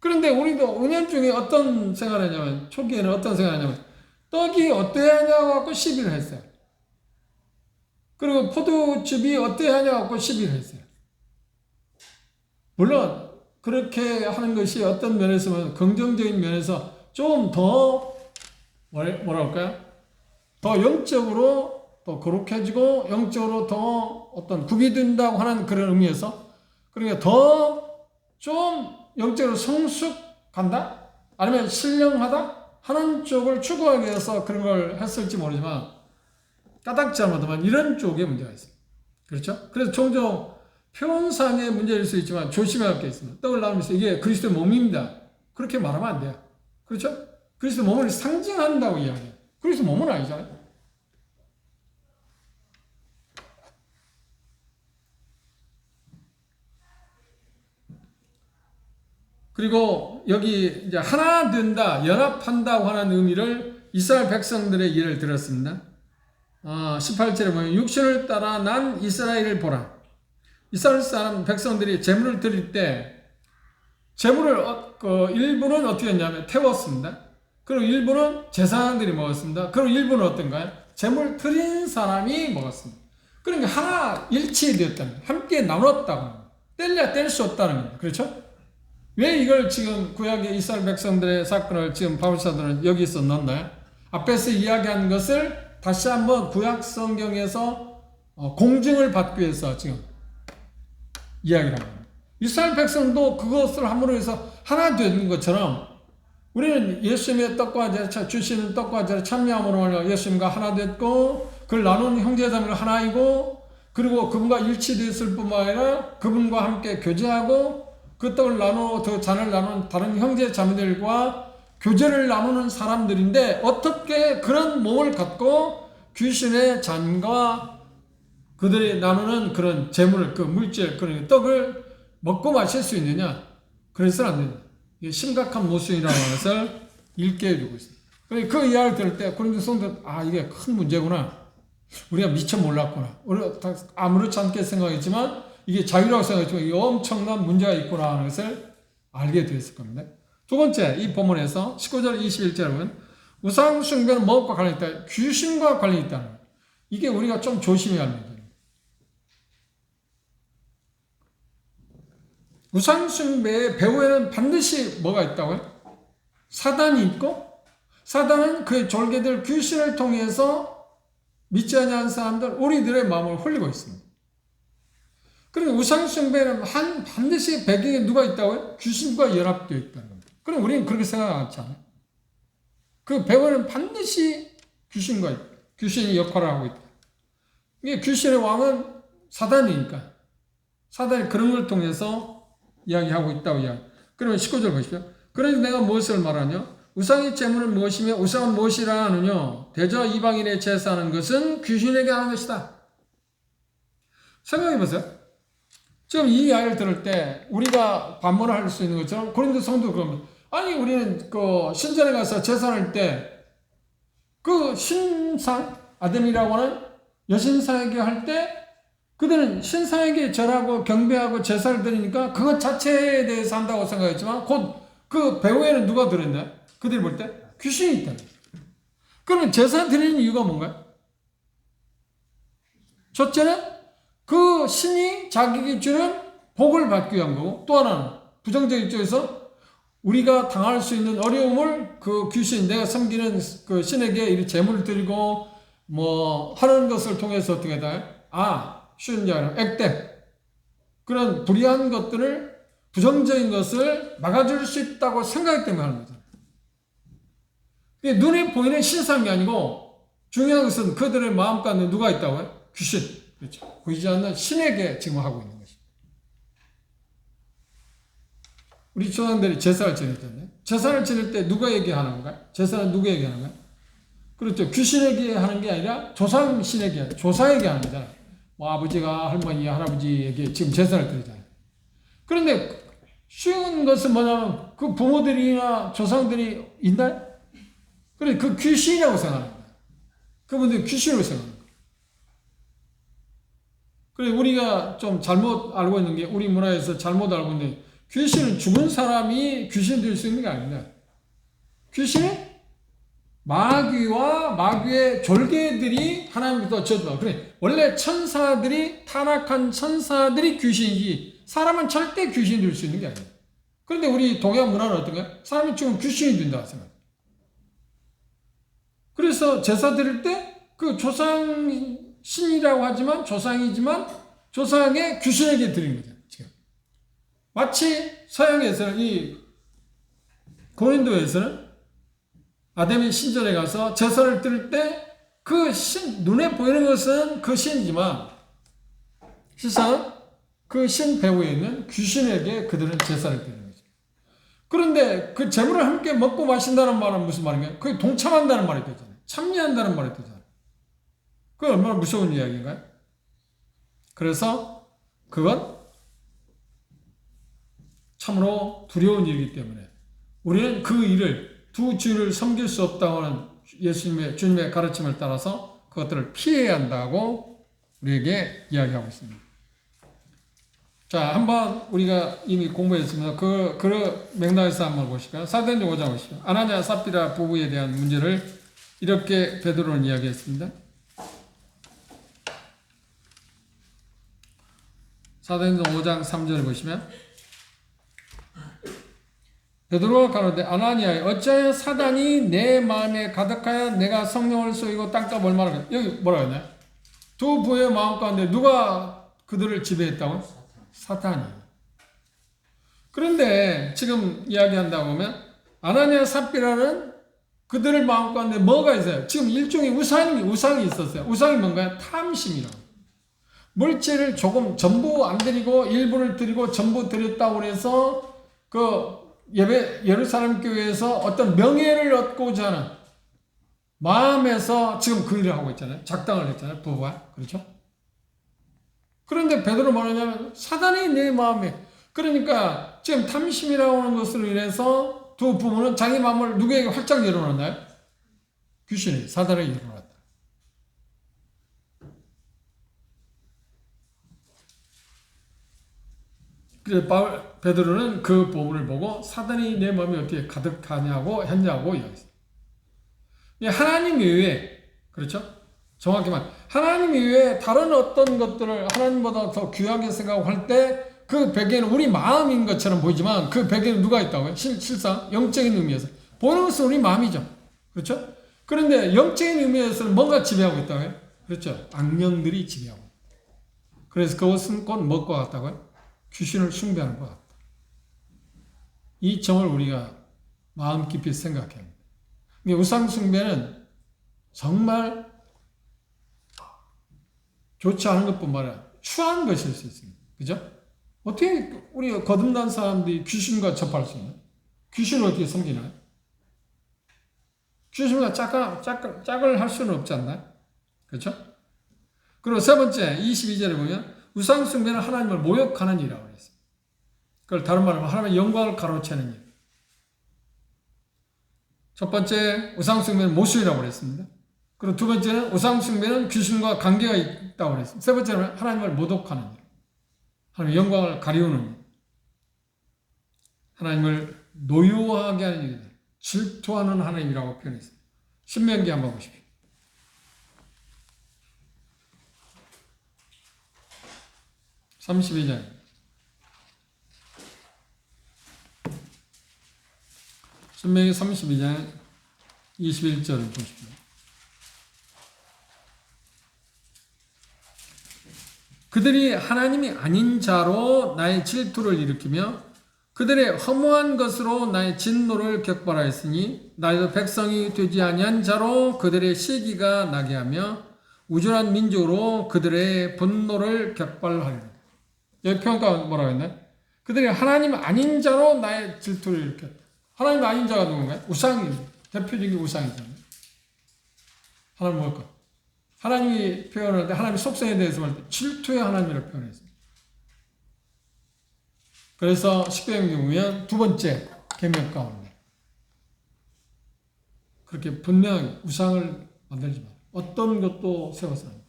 그런데 우리도 은연중에 어떤 생각을 하냐면, 초기에는 어떤 생각을 하냐면, 떡이 어때야 하냐고 갖고 시비를 했어요. 그리고 포도즙이 어때야 하냐고 갖고 시비를 했어요. 물론, 그렇게 하는 것이 어떤 면에서 보면, 긍정적인 면에서 좀 더, 뭐라 할까요? 더 영적으로 더 거룩해지고, 영적으로 더 어떤 굽이 된다고 하는 그런 의미에서, 그러니까 더 좀 영적으로 성숙한다? 아니면 신령하다? 하는 쪽을 추구하기 위해서 그런 걸 했을지 모르지만 까닭 잘못하면 이런 쪽에 문제가 있어요. 그렇죠? 그래서 종종 표현상의 문제일 수 있지만 조심해야 할 게 있습니다. 떡을 나누면서 이게 그리스도의 몸입니다. 그렇게 말하면 안 돼요. 그렇죠? 그리스도의 몸을 상징한다고 이야기해요. 그리스도 몸은 아니잖아요. 그리고 여기 이제 하나 된다, 연합한다고 하는 의미를 이스라엘 백성들의 예를 들었습니다. 18절에 보면 육신을 따라 난 이스라엘을 보라. 이스라엘 사람 백성들이 제물을 드릴 때 제물을 일부는 어떻게 했냐면 태웠습니다. 그리고 일부는 제사장들이 먹었습니다. 그리고 일부는 어떤가요? 제물 드린 사람이 먹었습니다. 그러니까 하나 일치되었다는, 함께 나눴다고, 뗄래야 뗄 수 없다는 겁니다. 그렇죠? 왜 이걸 지금 구약의 이스라엘 백성들의 사건을 지금 바울사도는 여기서 넣나요? 앞에서 이야기한 것을 다시 한번 구약 성경에서 공증을 받기 위해서 지금 이야기를 합니다. 이스라엘 백성도 그것을 함으로 해서 하나 되는 것처럼 우리는 예수님의 떡과 주시는 떡과 제를 참여함으로 예수님과 하나 됐고 그걸 나누는 형제자매가 하나이고 그리고 그분과 일치되었을 뿐만 아니라 그분과 함께 교제하고 그 떡을 그 잔을 나누는 다른 형제 자매들과 교제를 나누는 사람들인데 어떻게 그런 몸을 갖고 귀신의 잔과 그들이 나누는 그런 재물을, 그 물질, 그런 떡을 먹고 마실 수 있느냐? 그래서는 안 된다. 이게 심각한 모순이라는 것을 읽게 해주고 있습니다. 그 이야기를 들을 때 고린도 성도들, 이게 큰 문제구나. 우리가 미처 몰랐구나. 우리가 아무렇지 않게 생각했지만 이게 자유라고 생각했지만 이게 엄청난 문제가 있구나 하는 것을 알게 되었을 겁니다. 두 번째, 이 본문에서 19절 21절에 보면 우상 숭배는 무엇과 관련이 있다? 귀신과 관련이 있다는 거예요. 이게 우리가 좀 조심해야 합니다. 우상 숭배의 배후에는 반드시 뭐가 있다고요? 사단이 있고 사단은 그의 졸개들 귀신을 통해서 믿지 않는 사람들, 우리들의 마음을 홀리고 있습니다. 그리고 우상 숭배는 반드시 배경에 누가 있다고요? 귀신과 연합되어 있다는 겁니다. 그럼 우리는 그렇게 생각하지 않아요. 그 배후에는 반드시 귀신이 역할을 하고 있다. 이게 귀신의 왕은 사단이니까 사단이 그런 걸 통해서 이야기하고 있다고 이야기. 그러면 19절 보십시오. 그러니 내가 무엇을 말하냐? 우상의 제물은 무엇이며 우상은 무엇이라 하느냐? 대저 이방인의 제사하는 것은 귀신에게 하는 것이다. 생각해 보세요. 지금 이 이야기를 들을 때 우리가 반문을 할 수 있는 것처럼 고린도 성도 그러면 우리는 그 신전에 가서 제사할 때 그 신상 아담이라고 하는 여신상에게 할 때 그들은 신상에게 절하고 경배하고 제사를 드리니까 그것 자체에 대해서 한다고 생각했지만 곧 그 배후에는 누가 들었나요? 그들이 볼 때 귀신이 있다. 그러면 제사 드리는 이유가 뭔가요? 첫째는 그 신이 자기에게 주는 복을 받기 위한 거고 또 하나는 부정적인 쪽에서 우리가 당할 수 있는 어려움을 그 귀신, 내가 섬기는 그 신에게 이 재물을 드리고 뭐 하는 것을 통해서 어떻게 돼? 쉬운 얘기는 액땜. 그런 불의한 것들을, 부정적인 것을 막아줄 수 있다고 생각하기 때문에 하는 거죠. 눈에 보이는 신상이 아니고 중요한 것은 그들의 마음 가운데 누가 있다고요? 귀신. 그렇죠. 보이지 않는 신에게 지금 하고 있는 것입니다. 우리 조상들이 제사를 지냈잖아요. 제사를 지낼 때 누구에게 하는 건가요? 제사는 누구에게 하는 건가요? 그렇죠. 귀신에게 하는 게 아니라 조상 신에게, 조상에게 하는 거잖아요. 뭐 아버지가 할머니, 할아버지에게 지금 제사를 드리잖아요. 그런데 쉬운 것은 뭐냐면 그 부모들이나 조상들이 있나요? 그래, 그 귀신이라고 생각하는 거예요. 그분들이 귀신으로 생각하는 거예요. 그래, 우리가 좀 잘못 알고 있는 게, 우리 문화에서 잘못 알고 있는데, 귀신은 죽은 사람이 귀신 될 수 있는 게 아닙니다. 귀신은 마귀와 마귀의 졸개들이 하나님께서 저주다. 그래, 원래 천사들이, 타락한 천사들이 귀신이지, 사람은 절대 귀신이 될 수 있는 게 아니에요. 그런데 우리 동양 문화는 어떤가요? 사람이 죽으면 귀신이 된다고 생각해요. 그래서 제사 드릴 때 그 조상 신이라고 하지만 조상이지만 조상의 귀신에게 드리는 거죠. 지금 마치 서양에서는, 이 고린도에서는 아담이 신전에 가서 제사를 드릴 때 그 신, 눈에 보이는 것은 그 신이지만 실상 그 신 배후에 있는 귀신에게 그들은 제사를 드리는 거죠. 그런데 그 제물을 함께 먹고 마신다는 말은 무슨 말인가요? 그게 동참한다는 말이 되잖아요. 참여한다는 말이 되잖아요. 그게 얼마나 무서운 이야기인가요? 그래서 그건 참으로 두려운 일이기 때문에 우리는 그 일을, 두 주를 섬길 수 없다고 하는 주님의 가르침을 따라서 그것들을 피해야 한다고 우리에게 이야기하고 있습니다. 자, 한번 우리가 이미 공부했습니다. 그 맥락에서 한번 보실까요? 사도행전 5장 보시죠. 아나니아 삽비라 부부에 대한 문제를 이렇게 베드로는 이야기했습니다. 사도행전 5장 3절을 보시면, 베드로가 가로되 아나니아여 어찌하여 사단이 내 마음에 가득하여 내가 성령을 쏘이고 땅값 얼마나, 여기 뭐라고 했나요? 두 부의 마음 가운데 누가 그들을 지배했다고? 사탄이. 그런데 지금 이야기한다고 하면 아나니아 삽비라는 그들의 마음 가운데 뭐가 있어요? 지금 일종의 우상이 있었어요. 우상이 뭔가요? 탐심이라고. 물질을 조금 전부 안 드리고 일부를 드리고 전부 드렸다고 해서 그 예루살렘 교회에서 어떤 명예를 얻고자 하는 마음에서 지금 그 일을 하고 있잖아요. 작당을 했잖아요. 부부가. 그렇죠? 그런데 베드로 뭐냐면 사단이 내 마음에, 그러니까 지금 탐심이라고 하는 것으로 인해서 두 부부는 자기 마음을 누구에게 활짝 열어놓나요? 귀신이, 사단에게 열어놨다. 그래서 베드로는 그 부분을 보고 사단이 내 마음에 어떻게 가득하냐고 했냐고 이야기했어요. 하나님 이외에, 그렇죠? 정확히 말하면 하나님 이외에 다른 어떤 것들을 하나님보다 더 귀하게 생각할 때 그 배경에는 우리 마음인 것처럼 보이지만 그 배경에는 누가 있다고요? 실상 영적인 의미에서 보는 것은 우리 마음이죠. 그렇죠? 그런데 영적인 의미에서는 뭔가 지배하고 있다고요? 그렇죠? 악령들이 지배하고. 그래서 그것은 곧 무엇과 같다고요? 귀신을 숭배하는 것 같다. 이 점을 우리가 마음 깊이 생각해야 합니다. 우상 숭배는 정말 좋지 않은 것뿐만 아니라 추한 것일 수 있습니다. 그죠? 어떻게 우리가 거듭난 사람들이 귀신과 접할 수 있나요? 귀신을 어떻게 섬기나요? 귀신과 짝을 할 수는 없지 않나요? 그렇죠? 그리고 세 번째 22절에 보면 우상 숭배는 하나님을 모욕하는 일이라고 했습니다. 그걸 다른 말로 하면 하나님의 영광을 가로채는 일. 첫 번째 우상 숭배는 모순이라고 했습니다. 그리고 두 번째는 우상 숭배는 귀신과 관계가 있다고 했습니다. 세 번째는 하나님을 모독하는 일. 하나님의 영광을 가리우는 일. 하나님을 노유하게 하는 일이다. 질투하는 하나님이라고 표현했습니다. 신명기 한번 보십시오. (32장) 신명기 32장 21절을 보십시오. 그들이 하나님이 아닌 자로 나의 질투를 일으키며 그들의 허무한 것으로 나의 진노를 격발하였으니 나도 백성이 되지 아니한 자로 그들의 시기가 나게 하며 우준한 민족으로 그들의 분노를 격발하리라. 여기 평가 뭐라고 했나요? 그들이 하나님 아닌 자로 나의 질투를 일으켰다. 하나님 아닌 자가 누군가요? 우상이 대표적인 우상이잖아요. 하나님 뭘까? 하나님이 표현할 때 하나님의 속성에 대해서 말 때 질투의 하나님이라고 표현했습니다. 그래서 십계명에 보면 두 번째 계명 가운데 그렇게 분명히 우상을 만들지 마. 어떤 것도 세워서 합니다.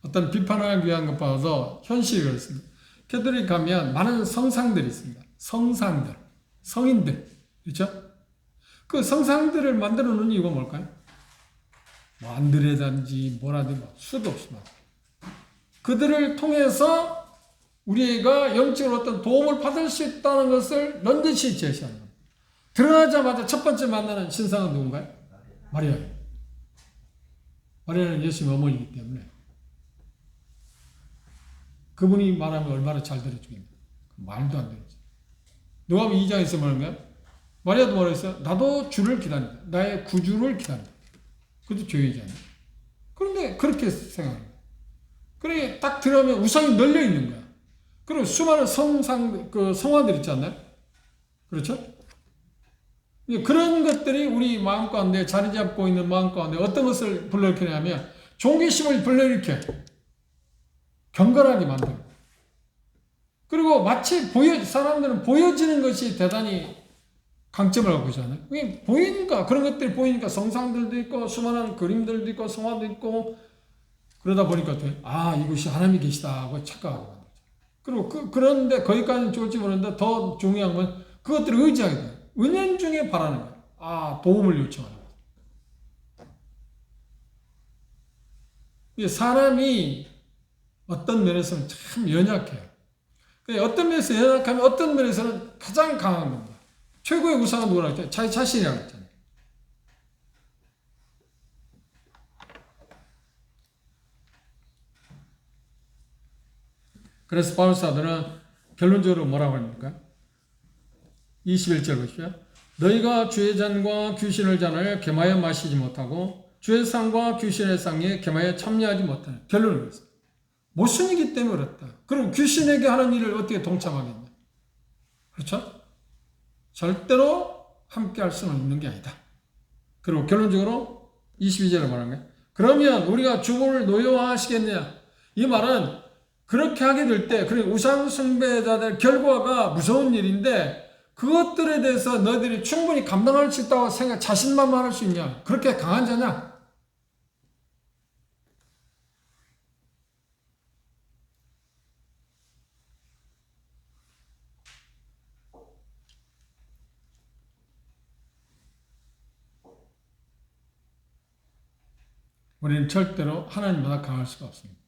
어떤 비판하기 위한 것 봐서 현실이 그렇습니다. 캐톨릭 가면 많은 성상들이 있습니다. 성상들, 성인들, 그렇죠? 그 성상들을 만들어 놓은 이유가 뭘까요? 뭐 안드레단지 뭐라든지 수도 없이 막 그들을 통해서 우리가 영적으로 어떤 도움을 받을 수 있다는 것을 넌지시 제시하는 겁니다. 드러나자마자 첫 번째 만나는 신상은 누군가요? 마리아예요. 마리아는 예수님의 어머니이기 때문에 그분이 말하면 얼마나 잘 들어주겠냐. 말도 안 되지. 누가복음 2장에서 뭐라는가요? 마리아도 뭐라 했어요? 나도 주를 기다린다. 나의 구주를 기다린다. 그것도 죄이잖아요. 그런데 그렇게 생각합니다. 그래 딱 들어가면 우상이 널려 있는 거야. 그리고 수많은 성화들 있지 않나요? 그렇죠? 그런 것들이 우리 마음 가운데 자리 잡고 있는 마음 가운데 어떤 것을 불러일으키냐면 종교심을 불러일으켜 경건하게 만들고 그리고 마치 사람들은 보여지는 것이 대단히 강점을 갖고 있잖아요. 그게 보이니까 그런 것들이 보이니까 성상들도 있고 수많은 그림들도 있고 성화도 있고 그러다 보니까 이것이 하나님이 계시다 하고 착각하게 만들죠. 그리고 그런데 거기까지는 좋을지 모르는데 더 중요한 건 그것들을 의지하게 돼요. 은연중에 바라는 거예요. 도움을 요청하는 거예요. 사람이 어떤 면에서는 참 연약해요. 어떤 면에서 연약하면 어떤 면에서는 가장 강한 겁니다. 최고의 우상은 누구라고 했죠? 자기 자신이라고 했잖아요. 그래서 바울사들은 결론적으로 뭐라고 합니까? 21절 보십시오. 너희가 주의 잔과 귀신을 잔을 겸하여 마시지 못하고 주의 상과 귀신의 상에 겸하여 참여하지 못하는 결론을 그랬어요. 모순이기 때문에 그렇다. 그럼 귀신에게 하는 일을 어떻게 동참하겠냐? 그렇죠? 절대로 함께 할 수는 있는 게 아니다. 그리고 결론적으로 22절에 말한 거예요. 그러면 우리가 주를 노여워하시겠냐? 이 말은 그렇게 하게 될 때, 그리고 우상 숭배자들 결과가 무서운 일인데 그것들에 대해서 너희들이 충분히 감당할 수 있다고 자신만만할 수 있냐? 그렇게 강한 자냐? 우리는 절대로 하나님보다 강할 수가 없습니다.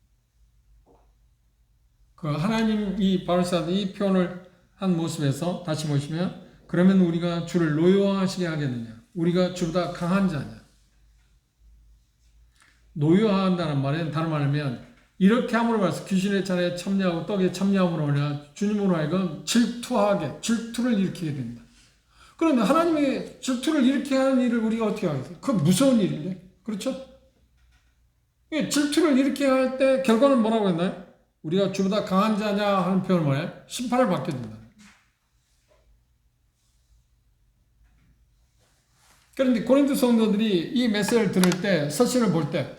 그 하나님 이 바울사도 이 표현을 한 모습에서 다시 보시면 그러면 우리가 주를 노여워하시게 하겠느냐? 우리가 주보다 강한 자냐? 노여워한다는 말은 다른 말로 하면 이렇게 함으로 해서 귀신의 잔에 참여하고 떡에 참여함으로 인해 주님으로 하여금 질투를 일으키게 된다. 그런데 하나님의 질투를 일으키게 하는 일을 우리가 어떻게 하겠어요? 그건 무서운 일인데. 그렇죠? 질투를 일으키게 할 때 결과는 뭐라고 했나요? 우리가 주보다 강한 자냐 하는 표현을 뭐예요? 심판을 받게 된다. 그런데 고린도 성도들이 이 메시지를 들을 때, 서신을 볼 때,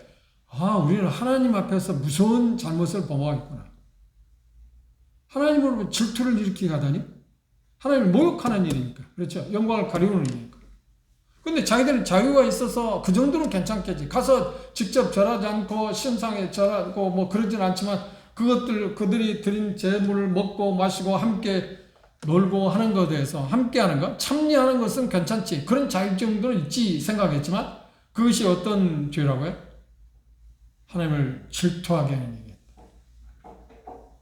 우리는 하나님 앞에서 무서운 잘못을 범하겠구나. 하나님으로 질투를 일으키게 하다니? 하나님을 모욕하는 일이니까. 그렇죠? 영광을 가리우는 일이니까. 근데 자기들은 자유가 있어서 그 정도는 괜찮겠지. 가서 직접 절하지 않고 신상에 절하고 뭐 그러진 않지만 그들이 드린 제물을 먹고 마시고 함께 놀고 하는 것에 대해서 함께 하는 것, 참여하는 것은 괜찮지. 그런 자유 정도는 있지 생각했지만 그것이 어떤 죄라고요? 하나님을 질투하게 하는 얘기예요.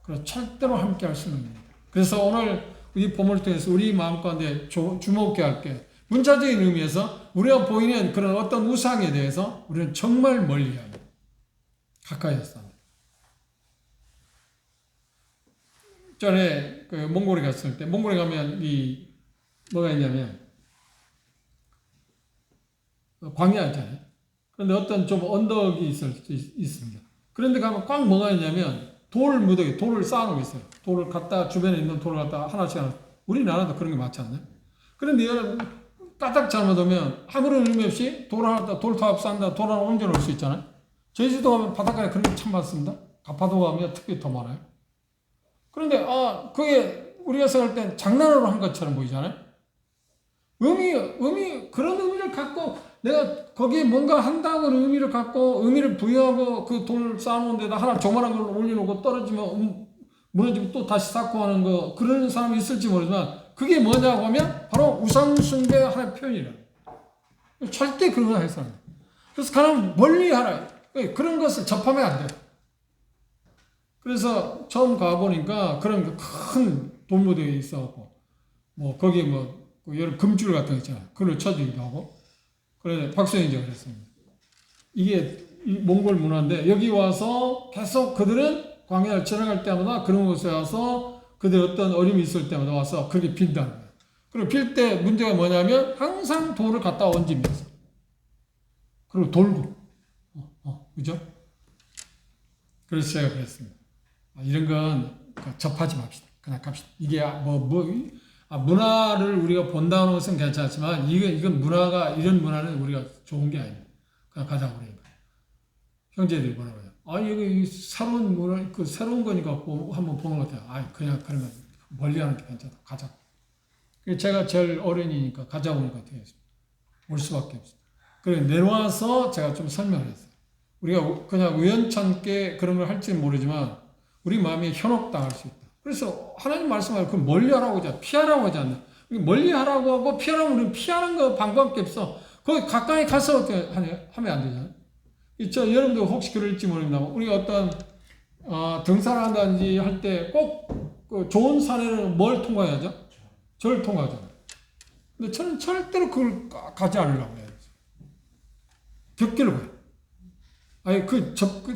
그래서 절대로 함께 할 수는 없는 일이다. 그래서 오늘 이 본문을 통해서 우리 마음 가운데 주목해야 할 게 문자적인 의미에서 우리가 보이는 그런 어떤 우상에 대해서 우리는 정말 멀리해야 합니다. 가까이에서 합니다. 전에 그 몽골에 갔을 때 몽골에 가면 이 뭐가 있냐면 광야잖아요. 그런데 어떤 좀 언덕이 있습니다. 그런데 가면 꽉 뭐가 있냐면 돌 무더기, 돌을 쌓아놓고 있어요. 돌을 갖다 주변에 있는 돌을 갖다 하나씩 우리나라도 그런 게 많지 않나요? 그런데 얘는 까딱 잘못하면 아무런 의미 없이 돌 하나 돌탑 쌓는다 돌 하나 옮겨놓을 수 있잖아요. 제주도 가면 바닷가에 그런 게 참 많습니다. 가파도 가면 특히 더 많아요. 그런데 그게 우리가 생각할 땐 장난으로 한 것처럼 보이잖아요. 그런 의미를 갖고 내가 거기에 뭔가 한다는 의미를 갖고 의미를 부여하고 그 돌 쌓아놓은 데다 하나 조그만한 걸 올려놓고 떨어지면 무너지면 또 다시 쌓고 하는 거 그런 사람이 있을지 모르지만 그게 뭐냐고 하면 바로 우상숭배 하나의 표현이라. 절대 그런 거 해서는 안 돼. 그래서 가장 멀리 하라. 그런 것을 접하면 안 돼. 그래서 처음 가보니까 그런 큰 돌무대에 있어갖고 뭐 거기에 뭐 여러 금줄 같은 거 있잖아요. 그걸 쳐주기도 하고. 그래서 박수영이가 그랬습니다. 이게 몽골 문화인데 여기 와서 계속 그들은 광야를 지나갈 때마다 그런 곳에 와서 그들 어떤 어려움이 있을 때마다 와서 그렇게 빈다는 거예요. 그리고 빌 때 문제가 뭐냐면 항상 돌을 갖다 얹으면서 그리고 돌고 그죠? 그래서 제가 그랬습니다. 이런 건 접하지 맙시다. 그냥 갑시다. 이게 문화를 우리가 본다는 것은 괜찮지만 이건 문화가 이런 문화는 우리가 좋은 게 아닙니다. 그냥 가자 우리 형제들이 뭐라고 해요? 이거 새로운 문화 새로운 거니까 한번 보는 것 같아요. 그냥 그러면 멀리하는 게 괜찮다. 가자. 제가 제일 어른이니까 가자고 하니까 되겠습니다. 올 수밖에 없어요. 그래 내려와서 제가 좀 설명을 했어요. 우리가 그냥 우연찮게 그런 걸 할지는 모르지만 우리 마음에 현혹당할 수 있다. 그래서 하나님 말씀하고 그 멀리하라고 하지 않아. 피하라고 하지 않나. 멀리하라고 하고 피하라고 우리는 피하는 거 방법밖에 없어. 거기 가까이 가서 어떻게 하면 안 되잖아요. 여러분들 혹시 그럴지 모릅니다만 우리가 어떤 등산을 한다든지 할 때 꼭 그 좋은 산에는 뭘 통과해야죠? 절을 통과하잖아요. 근데 저는 절대로 그걸 가지 않으려고 해요. 벽길로 가요.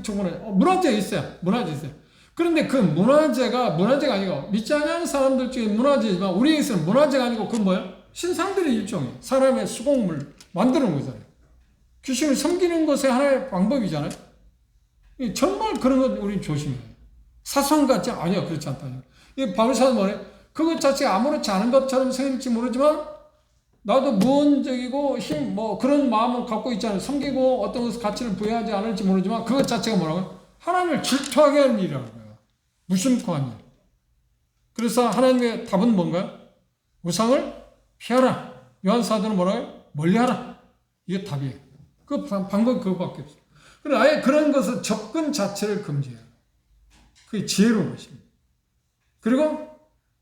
저번에 문화재가 있어요. 문화재 있어요. 그런데 그 문화재가 아니고 믿지 않는 사람들 중에 문화재지만 우리에게서는 문화재가 아니고 그건 뭐예요? 신상들의 일종이에요. 사람의 수공을 만드는 거잖아요. 귀신을 섬기는 것의 하나의 방법이잖아요. 정말 그런 건 우리는 조심해요. 사소한 것 같지? 아니요, 그렇지 않다. 바울사도 뭐래? 그것 자체가 아무렇지 않은 것처럼 생길지 모르지만 나도 무언적이고 그런 마음을 갖고 있잖아요. 섬기고 어떤 것을 가치를 부여하지 않을지 모르지만 그것 자체가 뭐라고요? 하나님을 질투하게 하는 일이라는 거예요. 무심코한 일. 그래서 하나님의 답은 뭔가요? 우상을 피하라. 요한사도는 뭐라고요? 멀리하라. 이게 답이에요. 그 방법이 그것밖에 없어요. 그래 아예 그런 것을 접근 자체를 금지해요. 그게 지혜로운 것입니다. 그리고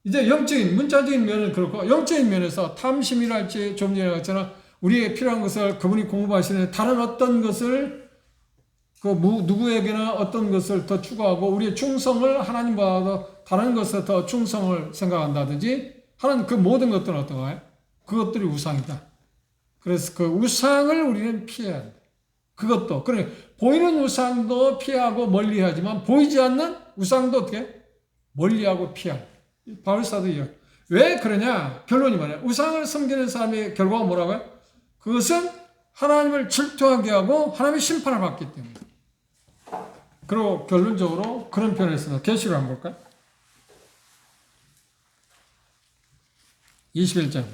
이제 영적인 문자적인 면은 그렇고 영적인 면에서 탐심이랄지 좀 전에 했잖아. 우리에게 필요한 것을 그분이 공급하시는 다른 어떤 것을 누구에게나 어떤 것을 더 추구하고 우리의 충성을 하나님보다 다른 것에 더 충성을 생각한다든지 하는 그 모든 것들은 어떤가요? 그것들이 우상이다. 그래서 그 우상을 우리는 피해야 한다. 그것도 그래 보이는 우상도 피하고 멀리하지만 보이지 않는 우상도 어떻게 멀리하고 피한다. 바울사도 이야기. 왜 그러냐? 결론이 뭐냐? 우상을 섬기는 사람의 결과가 뭐라고요? 그것은 하나님을 질투하게 하고 하나님의 심판을 받기 때문에. 그리고 결론적으로 그런 표현을 계시로 한번 볼까요? 21장.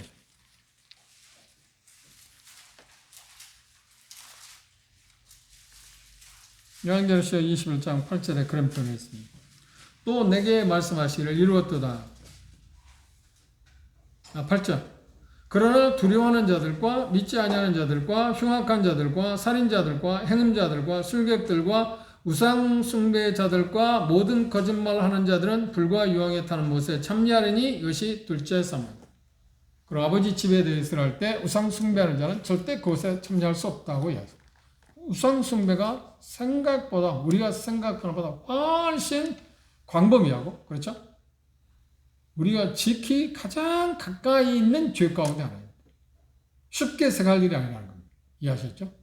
요한계시록 21장 8절에 그런 표현이 있습니다. 또 내게 말씀하시기를 이루었도다. 8절. 그러나 두려워하는 자들과 믿지 아니하는 자들과 흉악한 자들과 살인자들과 행음자들과 술객들과 우상 숭배자들과 모든 거짓말하는 자들은 불과 유황에 타는 못에 참여하리니 이것이 둘째 사망. 그리고 아버지 집에 대해서 할 때 우상 숭배하는 자는 절대 그것에 참여할 수 없다고 이야기합니다. 우상 숭배가 우리가 생각하는 것보다 훨씬 광범위하고 그렇죠? 우리가 지키 가장 가까이 있는 죄 가운데 하나입니다. 쉽게 생각할 일이 아니라는 겁니다. 이해하셨죠?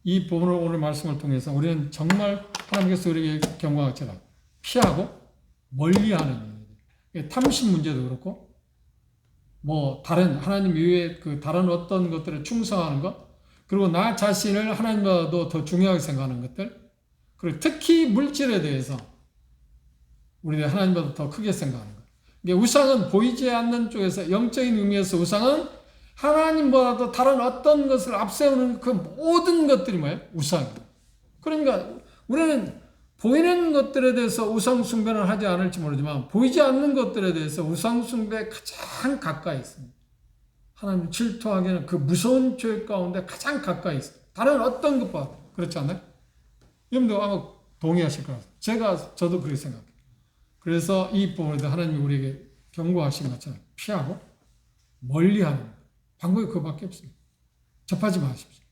이 부분을 오늘 말씀을 통해서 우리는 정말 하나님께서 우리에게 경고한 것처럼 피하고 멀리하는 일입니다. 탐심 문제도 그렇고 뭐 다른 하나님 이외에 그 다른 어떤 것들에 충성하는 것, 그리고 나 자신을 하나님보다도 더 중요하게 생각하는 것들, 그리고 특히 물질에 대해서 우리는 하나님보다 더 크게 생각하는 것. 이게 우상은 보이지 않는 쪽에서 영적인 의미에서 우상은 하나님보다도 다른 어떤 것을 앞세우는 그 모든 것들이 뭐예요? 우상이에요. 그러니까 우리는 보이는 것들에 대해서 우상 숭배는 하지 않을지 모르지만 보이지 않는 것들에 대해서 우상 숭배에 가장 가까이 있습니다. 하나님 질투하기에는 그 무서운 죄 가운데 가장 가까이 있어요. 다른 어떤 것보다. 그렇지 않나요? 여러분도 아마 동의하실 거라서. 저도 그렇게 생각해요. 그래서 이 부분에도 하나님이 우리에게 경고하신 것처럼 피하고 멀리하는 방법이 그거밖에 없습니다. 접하지 마십시오.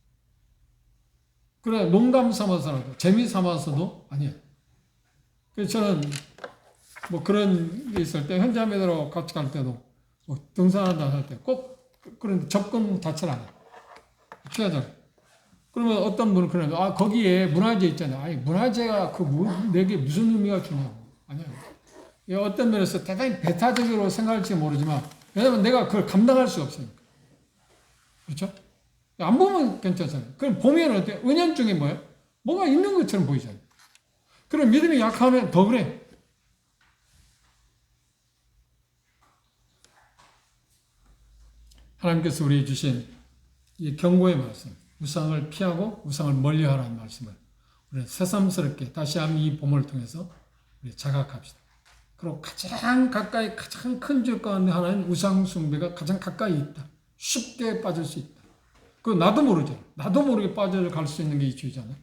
그래, 농담 삼아서라도, 재미 삼아서도 아니에요. 그래서 저는 뭐 그런 게 있을 때, 현자매들하고 같이 갈 때도, 뭐 등산한다 할 때 꼭 그런 접근 자체를 안 해요. 피하잖아요. 그러면 어떤 분은 그러는데, 거기에 문화재 있잖아요. 아니, 문화재가 내게 무슨 의미가 주냐고. 아니에요. 어떤 면에서 대단히 배타적으로 생각할지 모르지만, 왜냐면 내가 그걸 감당할 수가 없으니까. 그렇죠? 안 보면 괜찮잖아요. 그럼 보면 어때? 은연중에 뭐예요? 뭐가 있는 것처럼 보이잖아요. 그럼 믿음이 약하면 더 그래. 하나님께서 우리에게 주신 이 경고의 말씀, 우상을 피하고 우상을 멀리하라는 말씀을 우리는 새삼스럽게 다시 한번 이 본문을 통해서 우리 자각합시다. 그리고 가장 가까이 가장 큰 죄 가운데 하나는 우상 숭배가 가장 가까이 있다. 쉽게 빠질 수 있다. 그거 나도 모르죠. 나도 모르게 빠져갈 수 있는 게 이 죄잖아요.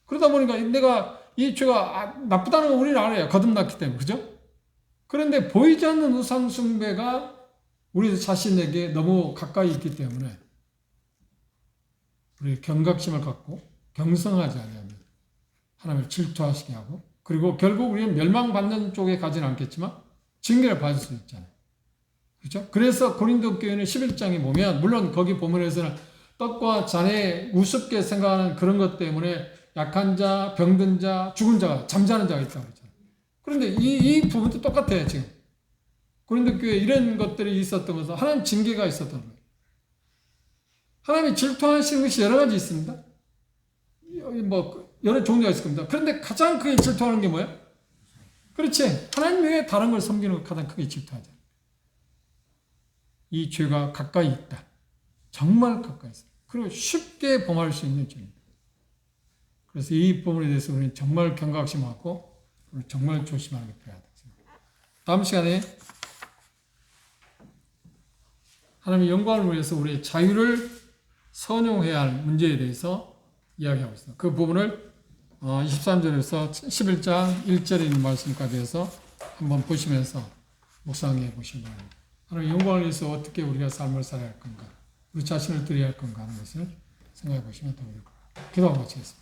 그러다 보니까 내가 이 죄가 나쁘다는 거 우리는 알아요. 거듭났기 때문에. 그죠? 그런데 보이지 않는 우상 숭배가 우리 자신에게 너무 가까이 있기 때문에 우리 경각심을 갖고 경성하지 않으면 하나님을 질투하시게 하고, 그리고 결국 우리는 멸망받는 쪽에 가지는 않겠지만 징계를 받을 수 있잖아요. 그렇죠? 그래서 고린도 교회는 11장에 보면, 물론 거기 본문에서는 떡과 잔에 우습게 생각하는 그런 것 때문에 약한 자, 병든 자, 죽은 자가, 잠자는 자가 있다고 그러잖아요. 그런데 이 부분도 똑같아요, 지금. 고린도 교회에 이런 것들이 있었던 것은 하나님 징계가 있었던 거예요. 하나님이 질투하시는 것이 여러 가지 있습니다. 뭐 여러 종류가 있을 겁니다. 그런데 가장 크게 질투하는 게 뭐예요? 그렇지. 하나님 외에 다른 걸 섬기는 것 가장 크게 질투하죠. 이 죄가 가까이 있다. 정말 가까이 있어요. 그리고 쉽게 범할 수 있는 죄입니다. 그래서 이 부분에 대해서 우리는 정말 경각심하고 정말 조심하는 게 필요하다. 다음 시간에 하나님의 영광을 위해서 우리의 자유를 선용해야 할 문제에 대해서 이야기하고 있습니다. 그 부분을 23절에서 11장 1절에 있는 말씀까지 해서 한번 보시면서 묵상해 보시기 바랍니다. 하나님의 영광을 위해서 어떻게 우리가 삶을 살아야 할 건가, 우리 자신을 드려야 할 건가 하는 것을 생각해 보시면 도움이 될 것 같습니다. 기도하고 마치겠습니다.